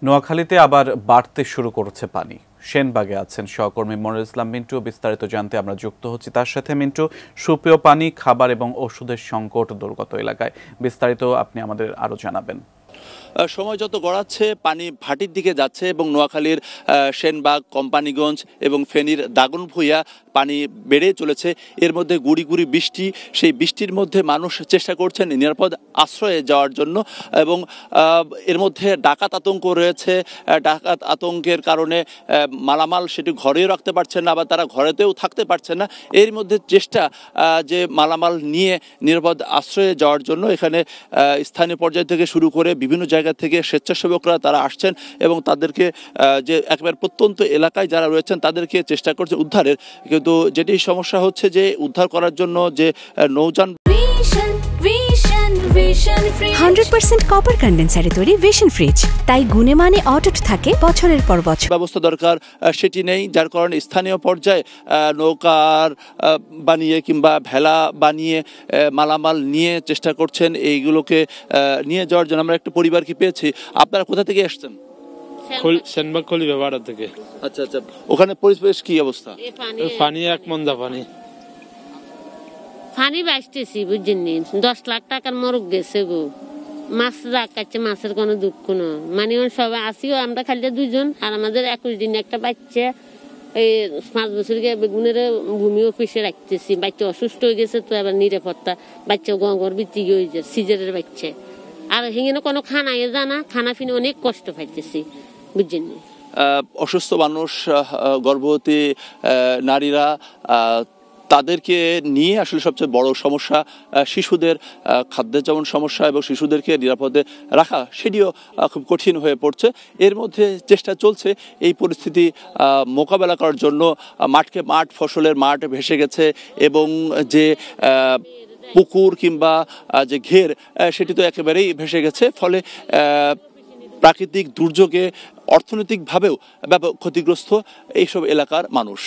নোয়াখালীতে আবার বাড়তে শুরু করেছে পানি। সেনবাগে আছেন সহকর্মী মনিরুল ইসলাম মিন্টু। বিস্তারিত জানতে আমরা যুক্ত হচ্ছি তার সাথে। মিন্টু, সুপেয় পানি, খাবার এবং ওষুধের সংকট দুর্গত এলাকায়, বিস্তারিত আপনি আমাদের আরো জানাবেন। সময় যত গড়াচ্ছে পানি ভাটির দিকে যাচ্ছে এবং নোয়াখালীর সেনবাগ, কোম্পানিগঞ্জ এবং ফেনীর দাগনভূঞা পানি বেড়ে চলেছে। এর মধ্যে গুড়ি গুড়ি বৃষ্টি, সেই বৃষ্টির মধ্যে মানুষ চেষ্টা করছেন নিরাপদ আশ্রয়ে যাওয়ার জন্য এবং এর মধ্যে ডাকাত আতঙ্ক রয়েছে। ডাকাত আতঙ্কের কারণে মালামাল সেটি ঘরেও রাখতে পারছেন না বা তারা ঘরেতেও থাকতে পারছেন না। এর মধ্যে চেষ্টা যে মালামাল নিয়ে নিরাপদ আশ্রয়ে যাওয়ার জন্য এখানে স্থানীয় পর্যায় থেকে শুরু করে বিভিন্ন জায়গা থেকে স্বেচ্ছাসেবকরা তারা আসছেন এবং তাদেরকে যে একেবারে প্রত্যন্ত এলাকায় যারা রয়েছেন তাদেরকে চেষ্টা করছে উদ্ধারের। কিন্তু যেটি সমস্যা হচ্ছে যে উদ্ধার করার জন্য যে নৌযান 100% কপার কন্ডেন্সারে তৈরি ভিশন ফ্রিজ, তাই গুণে মানে অটুট থাকে বছরের পর বছর। ব্যবস্থা দরকার সেটি নেই, যার কারণে স্থানীয় পর্যায়ে নৌকার বানিয়ে কিংবা ভেলা বানিয়ে মালামাল নিয়ে চেষ্টা করছেন এইগুলোকে নিয়ে যাওয়ার জন্য। আমরা একটা পরিবারকে পেয়েছি। আপনারা কোথা থেকে এসছেন? সেনবাগ কলিবাড়া থেকে। আচ্ছা আচ্ছা, ওখানে পরিবেশ কি অবস্থা? পানি এক মন্দা পানি পানি বাঁচতেছি বুঝছেন, 10 লাখ টাকার মরক গেছে গো। মাছ রাখাচ্ছে, মাছের কোনো দুঃখ না। মানে সবাই আসিও আমরা খালি 2 জন, আর আমাদের 21 দিনে একটা বাচ্চা এই 5 বছর বেগুনের ভূমি অফিসে রাখতেছি। বাচ্চা অসুস্থ হয়ে গেছে, তো এবার নিরাপত্তা বাচ্চা গঙ্গর ভিত্তিক হয়ে যায়, সিজারের বাচ্চা। আর হেঙে কোনো খানা জানা, খানা ফিনে অনেক কষ্ট পাইতেছি বুঝছেন। অসুস্থ মানুষ, গর্ভবতী নারীরা, তাদেরকে নিয়ে আসলে সবচেয়ে বড় সমস্যা শিশুদের খাদ্যের যেমন সমস্যা এবং শিশুদেরকে নিরাপদে রাখা সেটিও খুব কঠিন হয়ে পড়ছে। এর মধ্যে চেষ্টা চলছে এই পরিস্থিতি মোকাবেলা করার জন্য। মাঠকে মাঠ, ফসলের মাঠ ভেসে গেছে এবং যে পুকুর কিংবা যে ঘের সেটি তো একেবারেই ভেসে গেছে। ফলে প্রাকৃতিক দুর্যোগে অর্থনৈতিকভাবেও ব্যাপক ক্ষতিগ্রস্ত এইসব এলাকার মানুষ।